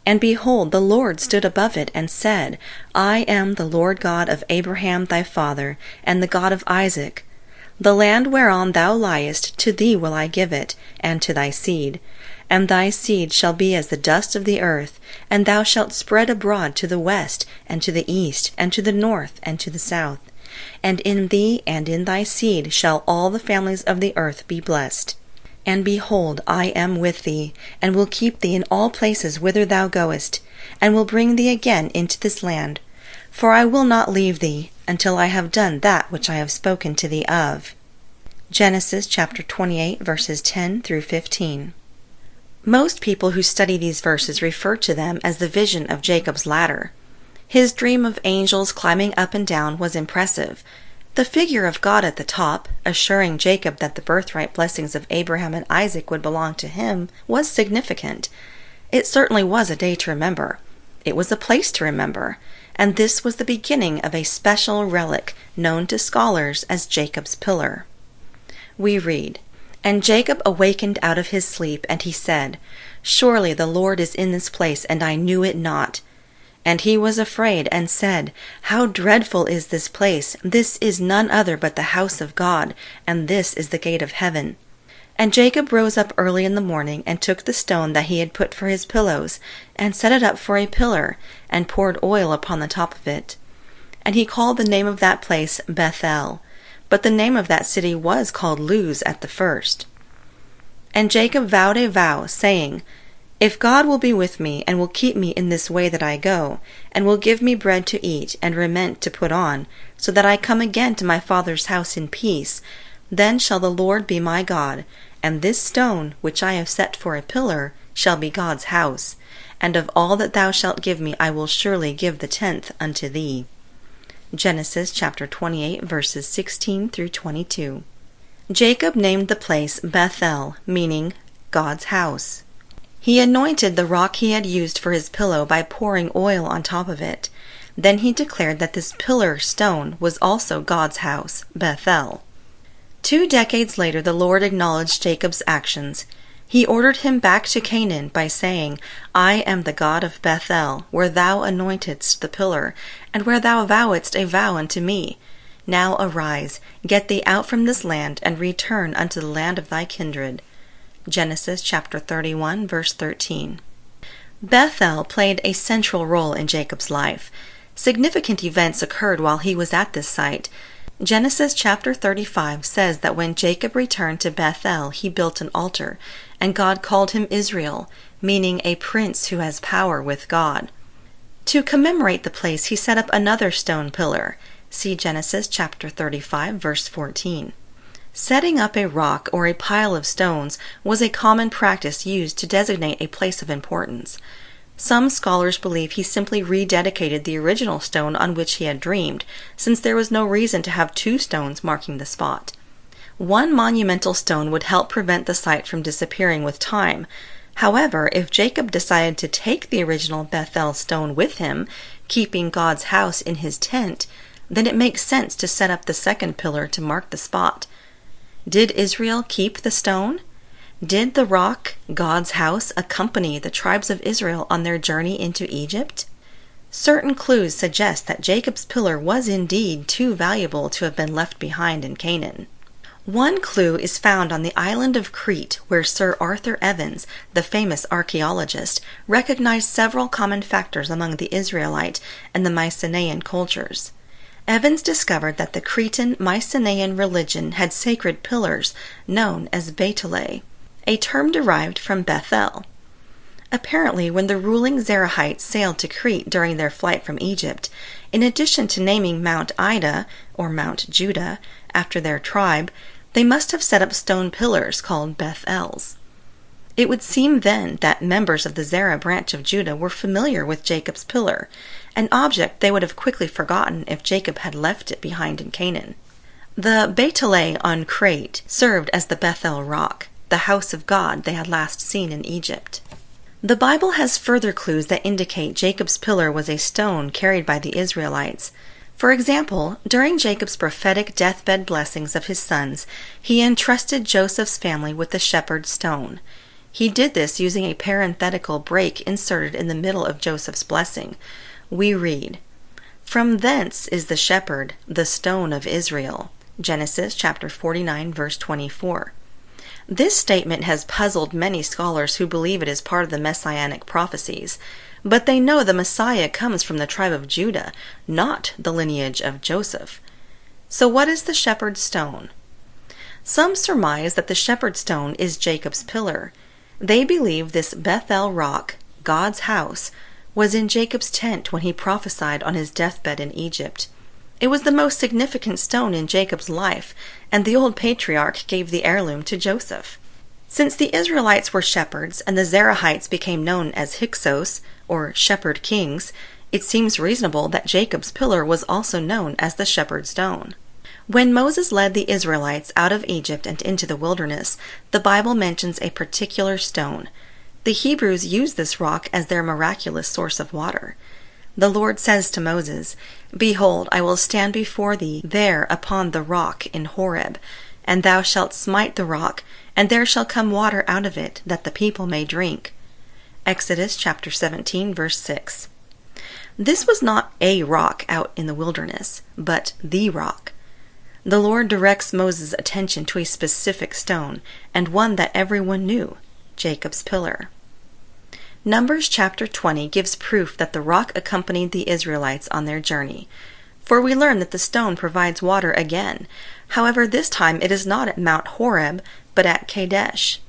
And behold, the Lord stood above it, and said, I am the Lord God of Abraham thy father, and the God of Isaac. The land whereon thou liest, to thee will I give it, and to thy seed. And thy seed shall be as the dust of the earth, and thou shalt spread abroad to the west, and to the east, and to the north, and to the south. And in thee and in thy seed shall all the families of the earth be blessed. And behold, I am with thee, and will keep thee in all places whither thou goest, and will bring thee again into this land. For I will not leave thee, until I have done that which I have spoken to thee of." Genesis chapter 28, verses 10 through 15. Most people who study these verses refer to them as the vision of Jacob's ladder. His dream of angels climbing up and down was impressive. The figure of God at the top, assuring Jacob that the birthright blessings of Abraham and Isaac would belong to him, was significant. It certainly was a day to remember. It was a place to remember. And this was the beginning of a special relic known to scholars as Jacob's Pillar. We read, "And Jacob awakened out of his sleep, and he said, Surely the Lord is in this place, and I knew it not. And he was afraid, and said, How dreadful is this place! This is none other but the house of God, and this is the gate of heaven. And Jacob rose up early in the morning, and took the stone that he had put for his pillows, and set it up for a pillar, and poured oil upon the top of it. And he called the name of that place Bethel, but the name of that city was called Luz at the first. And Jacob vowed a vow, saying, If God will be with me, and will keep me in this way that I go, and will give me bread to eat, and raiment to put on, so that I come again to my father's house in peace, then shall the Lord be my God, and this stone, which I have set for a pillar, shall be God's house, and of all that thou shalt give me I will surely give the 10th unto thee. Genesis chapter 28, verses 16 through 22. Jacob named the place Bethel, meaning God's house. He anointed the rock he had used for his pillow by pouring oil on top of it. Then he declared that this pillar stone was also God's house, Bethel. 2 decades later, the Lord acknowledged Jacob's actions. He ordered him back to Canaan by saying, I am the God of Bethel, where thou anointedst the pillar, and where thou vowedst a vow unto me. Now arise, get thee out from this land, and return unto the land of thy kindred. Genesis chapter 31, verse 13. Bethel played a central role in Jacob's life. Significant events occurred while he was at this site. Genesis chapter 35 says that when Jacob returned to Bethel, he built an altar, and God called him Israel, meaning a prince who has power with God. To commemorate the place, he set up another stone pillar. See Genesis chapter 35, verse 14. Setting up a rock or a pile of stones was a common practice used to designate a place of importance. Some scholars believe he simply rededicated the original stone on which he had dreamed, since there was no reason to have 2 stones marking the spot. One monumental stone would help prevent the site from disappearing with time. However, if Jacob decided to take the original Bethel stone with him, keeping God's house in his tent, then it makes sense to set up the second pillar to mark the spot. Did Israel keep the stone? Did the rock, God's house, accompany the tribes of Israel on their journey into Egypt? Certain clues suggest that Jacob's pillar was indeed too valuable to have been left behind in Canaan. One clue is found on the island of Crete, where Sir Arthur Evans, the famous archaeologist, recognized several common factors among the Israelite and the Mycenaean cultures. Evans discovered that the Cretan Mycenaean religion had sacred pillars known as Betelae, a term derived from Bethel. Apparently, when the ruling Zarahites sailed to Crete during their flight from Egypt, in addition to naming Mount Ida, or Mount Judah, after their tribe, they must have set up stone pillars called Bethels. It would seem then that members of the Zarah Branch of Judah were familiar with Jacob's pillar, an object they would have quickly forgotten if Jacob had left it behind in Canaan. The Betelae on Crete served as the Bethel rock, the house of God they had last seen in Egypt. The Bible has further clues that indicate Jacob's pillar was a stone carried by the Israelites. For example, during Jacob's prophetic deathbed blessings of his sons, he entrusted Joseph's family with the shepherd's stone. He did this using a parenthetical break inserted in the middle of Joseph's blessing. We read, From thence is the shepherd, the stone of Israel. Genesis chapter 49, verse 24. This statement has puzzled many scholars who believe it is part of the Messianic prophecies, but they know the Messiah comes from the tribe of Judah, not the lineage of Joseph. So what is the shepherd's stone? Some surmise that the shepherd's stone is Jacob's pillar. They believe this Bethel rock, God's house, was in Jacob's tent when he prophesied on his deathbed in Egypt. It was the most significant stone in Jacob's life, and the old patriarch gave the heirloom to Joseph. Since the Israelites were shepherds and the Zarahites became known as Hyksos, or shepherd kings, it seems reasonable that Jacob's pillar was also known as the shepherd's stone. When Moses led the Israelites out of Egypt and into the wilderness, the Bible mentions a particular stone. The Hebrews used this rock as their miraculous source of water. The Lord says to Moses, Behold, I will stand before thee there upon the rock in Horeb, and thou shalt smite the rock, and there shall come water out of it, that the people may drink. Exodus chapter 17, verse 6. This was not a rock out in the wilderness, but the rock. The Lord directs Moses' attention to a specific stone, and one that everyone knew, Jacob's pillar. Numbers chapter 20 gives proof that the rock accompanied the Israelites on their journey, for we learn that the stone provides water again. However, this time it is not at Mount Horeb, but at Kadesh.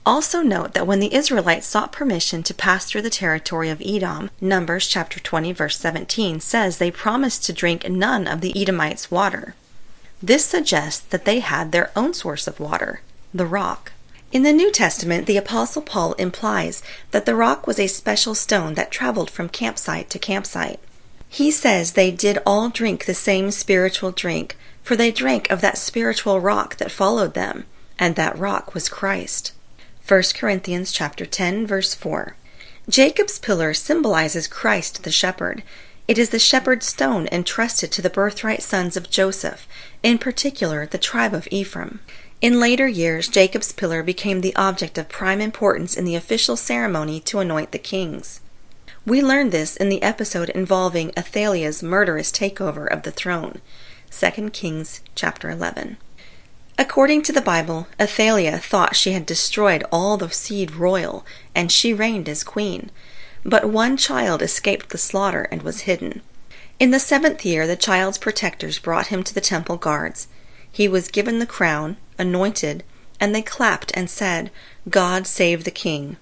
Also note that when the Israelites sought permission to pass through the territory of Edom, Numbers chapter 20 verse 17 says they promised to drink none of the Edomites' water. This suggests that they had their own source of water, the rock. In the New Testament, the Apostle Paul implies that the rock was a special stone that traveled from campsite to campsite. He says they did all drink the same spiritual drink, for they drank of that spiritual rock that followed them, and that rock was Christ. 1 Corinthians chapter 10 verse 4. Jacob's pillar symbolizes Christ the shepherd. It is the shepherd's stone entrusted to the birthright sons of Joseph, in particular the tribe of Ephraim. In later years, Jacob's pillar became the object of prime importance in the official ceremony to anoint the kings. We learned this in the episode involving Athaliah's murderous takeover of the throne, 2 Kings chapter 11. According to the Bible, Athaliah thought she had destroyed all the seed royal, and she reigned as queen. But one child escaped the slaughter and was hidden. In the 7th year, the child's protectors brought him to the temple guards. He was given the crown, anointed, and they clapped and said, "God save the king."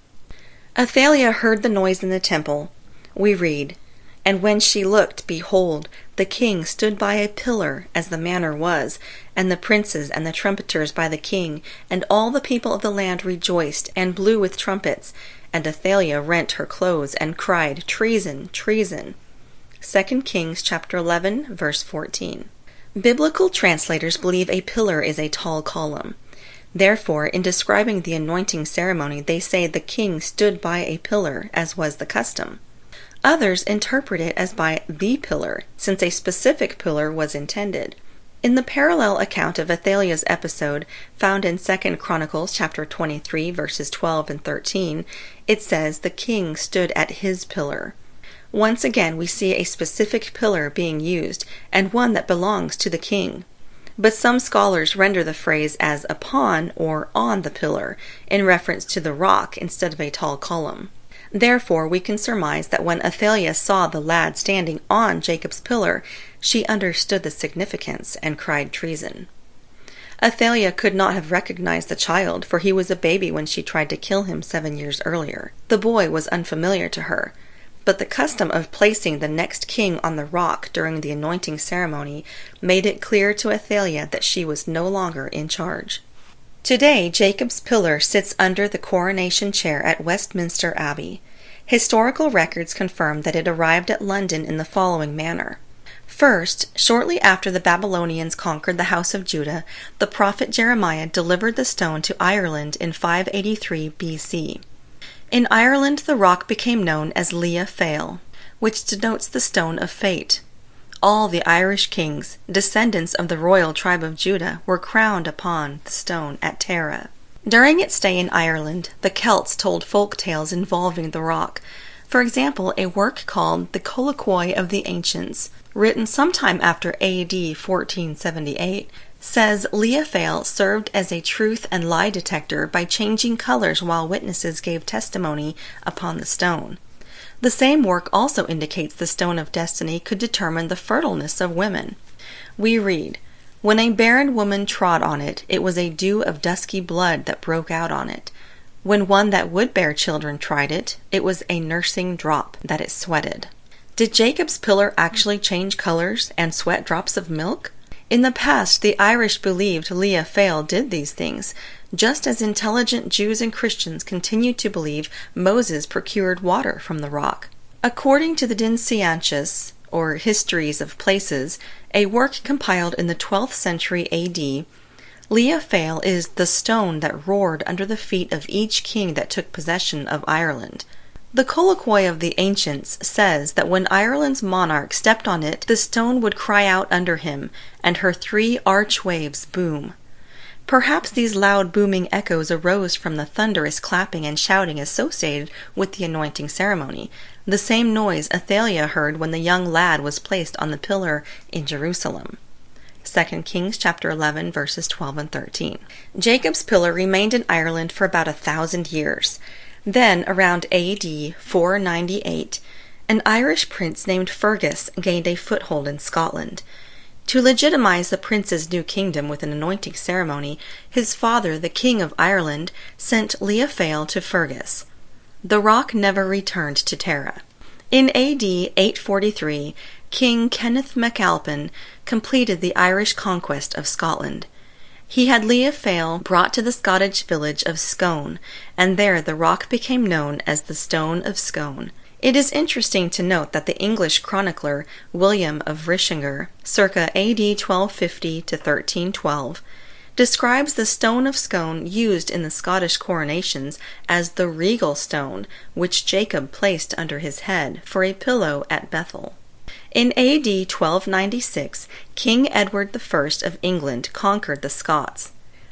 Athaliah heard the noise in the temple. We read, "And when she looked, behold, the king stood by a pillar, as the manner was, and the princes and the trumpeters by the king, and all the people of the land rejoiced, and blew with trumpets. And Athaliah rent her clothes, and cried, Treason, treason." 2 Kings chapter 11, verse 14. Biblical translators believe a pillar is a tall column. Therefore, in describing the anointing ceremony, they say the king stood by a pillar, as was the custom. Others interpret it as by the pillar, since a specific pillar was intended. In the parallel account of Athaliah's episode, found in 2 Chronicles chapter 23, verses 12 and 13, it says the king stood at his pillar. Once again, we see a specific pillar being used, and one that belongs to the king. But some scholars render the phrase as upon or on the pillar, in reference to the rock instead of a tall column. Therefore, we can surmise that when Athaliah saw the lad standing on Jacob's pillar, she understood the significance and cried treason. Athaliah could not have recognized the child, for he was a baby when she tried to kill him 7 years earlier. The boy was unfamiliar to her, but the custom of placing the next king on the rock during the anointing ceremony made it clear to Athaliah that she was no longer in charge. Today, Jacob's pillar sits under the coronation chair at Westminster Abbey. Historical records confirm that it arrived at London in the following manner. First, shortly after the Babylonians conquered the house of Judah, the prophet Jeremiah delivered the stone to Ireland in 583 BC. In Ireland, the rock became known as Lia Fail, which denotes the stone of fate. All the Irish kings, descendants of the royal tribe of Judah, were crowned upon the stone at Tara. During its stay in Ireland, the Celts told folk tales involving the rock. For example, a work called The Colloquy of the Ancients, written sometime after AD 1478, says Lia Fail served as a truth and lie detector by changing colors while witnesses gave testimony upon the stone. The same work also indicates the stone of destiny could determine the fertileness of women. We read, "When a barren woman trod on it, it was a dew of dusky blood that broke out on it. When one that would bear children tried it, it was a nursing drop that it sweated." Did Jacob's pillar actually change colors and sweat drops of milk? In the past, the Irish believed Lia Fail did these things, just as intelligent Jews and Christians continued to believe Moses procured water from the rock. According to the Dynasty, or Histories of Places, a work compiled in the 12th century AD, Lia Fail is the stone that roared under the feet of each king that took possession of Ireland. The Colloquy of the Ancients says that when Ireland's monarch stepped on it, the stone would cry out under him, and her 3 arch waves boom. Perhaps these loud booming echoes arose from the thunderous clapping and shouting associated with the anointing ceremony, the same noise Athaliah heard when the young lad was placed on the pillar in Jerusalem. 2 Kings chapter 11 verses 12 and 13. Jacob's pillar remained in Ireland for about 1,000 years. Then, around AD 498, an Irish prince named Fergus gained a foothold in Scotland. To legitimize the prince's new kingdom with an anointing ceremony, his father, the King of Ireland, sent Leofail to Fergus. The rock never returned to Tara. In AD 843, King Kenneth MacAlpin completed the Irish conquest of Scotland. He had Leofail brought to the Scottish village of Scone, and there the rock became known as the Stone of Scone. It is interesting to note that the English chronicler William of Rishinger, circa AD 1250 to 1312, describes the stone of Scone used in the Scottish coronations as the regal stone which Jacob placed under his head for a pillow at Bethel. In AD 1296, King Edward I of England conquered the Scots.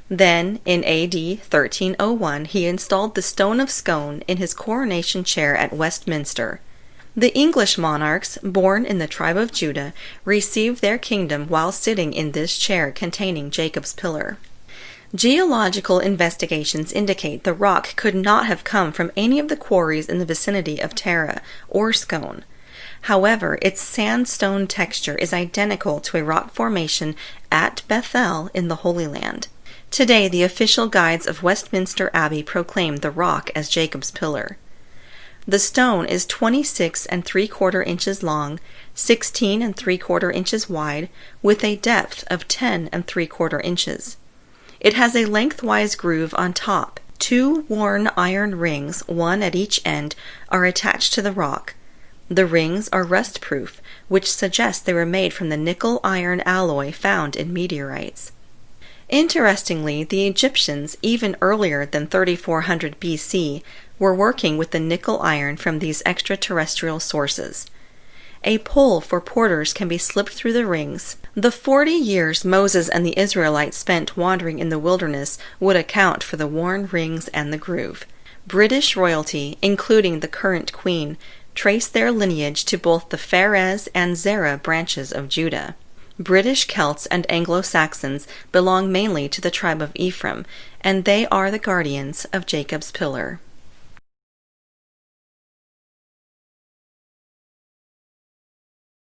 Then, in AD 1301, he installed the Stone of Scone in his coronation chair at Westminster. The English monarchs, born in the tribe of Judah, received their kingdom while sitting in this chair containing Jacob's pillar. Geological investigations indicate the rock could not have come from any of the quarries in the vicinity of Tara or Scone. However, its sandstone texture is identical to a rock formation at Bethel in the Holy Land. Today, the official guides of Westminster Abbey proclaim the rock as Jacob's pillar. The stone is 26 3/4 inches long, 16 3/4 inches wide, with a depth of 10 3/4 inches. It has a lengthwise groove on top. 2 worn iron rings, one at each end, are attached to the rock. The rings are rust-proof, which suggests they were made from the nickel-iron alloy found in meteorites. Interestingly, the Egyptians, even earlier than 3400 BC, were working with the nickel iron from these extraterrestrial sources. A pole for porters can be slipped through the rings. The 40 years Moses and the Israelites spent wandering in the wilderness would account for the worn rings and the groove. British royalty, including the current queen, trace their lineage to both the Phares and Zarah branches of Judah. British Celts and Anglo-Saxons belong mainly to the tribe of Ephraim, and they are the guardians of Jacob's pillar.